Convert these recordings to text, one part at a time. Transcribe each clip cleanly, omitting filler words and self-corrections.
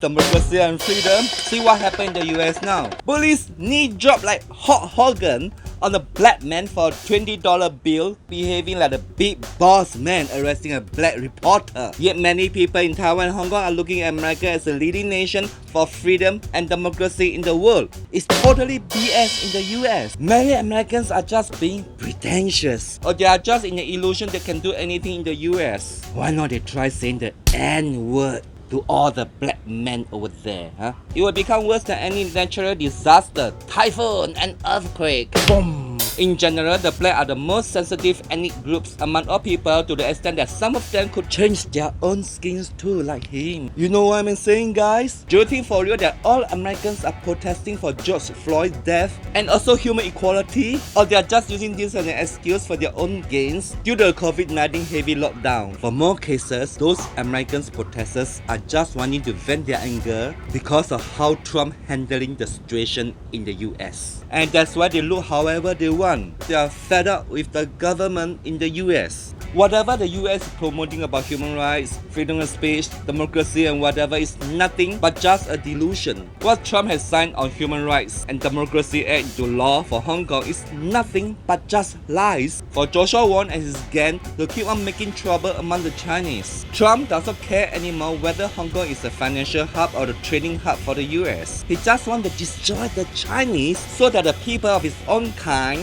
democracy and freedom. See what happened in the US now. Police knee drop like Hulk Hogan on a black man for a $20 bill, behaving like a big boss man arresting a black reporter. Yet many people in Taiwan and Hong Kong are looking at America as a leading nation for freedom and democracy in the world. It's totally BS in the US. Many Americans are just being pretentious, or they are just in the illusion they can do anything in the US. Why not they try saying the N-word to all the black men over there, huh? It will become worse than any natural disaster, typhoon and earthquake. Boom! In general, the black are the most sensitive ethnic groups among all people, to the extent that some of them could change their own skins too, like him. You know what I'm saying, guys? Do you think for real that all Americans are protesting for George Floyd's death and also human equality? Or they are just using this as an excuse for their own gains due to the COVID-19 heavy lockdown? For more cases, those American protesters are just wanting to vent their anger because of how Trump handling the situation in the US. And that's why they look however they want. They are fed up with the government in the US. Whatever the US is promoting about human rights, freedom of speech, democracy and whatever is nothing but just a delusion. What Trump has signed on Human Rights and Democracy Act into law for Hong Kong is nothing but just lies for Joshua Wong and his gang to keep on making trouble among the Chinese. Trump doesn't care anymore whether Hong Kong is a financial hub or the trading hub for the US. He just wants to destroy the Chinese so that the people of his own kind,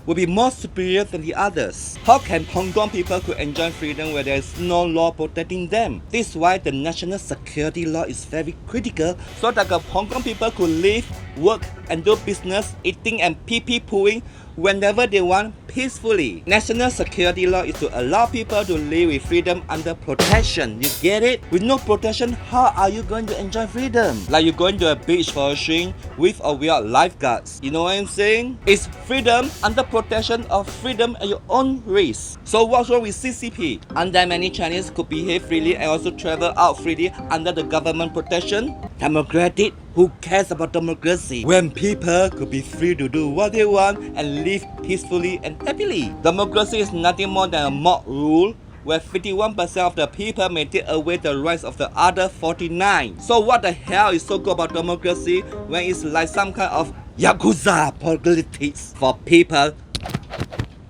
will be more superior than the others. How can Hong Kong people could enjoy freedom where there is no law protecting them? This is why the national security law is very critical, so that the Hong Kong people could live, work and do business, eating and pee-pee pooing whenever they want peacefully. National security law is to allow people to live with freedom under protection. You get it? With no protection, how are you going to enjoy freedom? Like you're going to a beach for a swim with or without lifeguards. You know what I'm saying? It's freedom under protection of freedom at your own risk. So what's wrong with CCP? Under many Chinese could behave freely and also travel out freely under the government protection. Democratic? Who cares about democracy when people could be free to do what they want and live peacefully and happily? Democracy is nothing more than a mock rule where 51% of the people may take away the rights of the other 49. So what the hell is so good about democracy when it's like some kind of Yakuza politics for people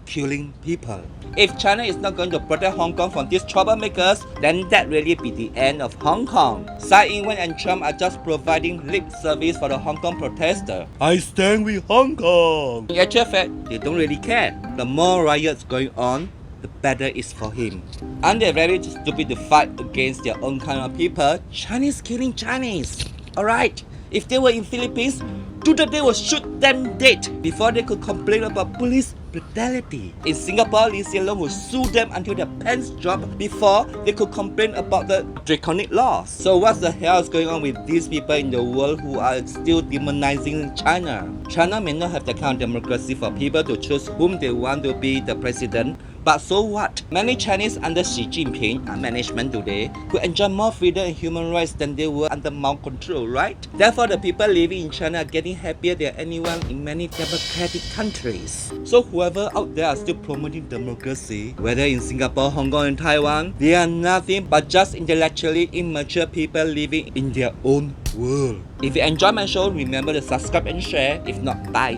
killing people? If China is not going to protect Hong Kong from these troublemakers, then that really be the end of Hong Kong. Ing-wen and Trump are just providing lip service for the Hong Kong protester. I stand with Hong Kong. In actual fact, they don't really care. The more riots going on, the better it's for him. Aren't they very stupid to fight against their own kind of people? Chinese killing Chinese. Alright, if they were in Philippines, Duterte will shoot them dead before they could complain about police brutality. In Singapore, Loong will sue them until their pants drop before they could complain about the draconic laws. So what the hell is going on with these people in the world who are still demonizing China? China may not have the kind of democracy for people to choose whom they want to be the president, but so what? Many Chinese under Xi Jinping management today could enjoy more freedom and human rights than they were under Mao control, right? Therefore, the people living in China are getting happier than anyone in many democratic countries. So whoever out there are still promoting democracy, whether in Singapore, Hong Kong and Taiwan, they are nothing but just intellectually immature people living in their own world. If you enjoy my show, remember to subscribe and share. If not, bye.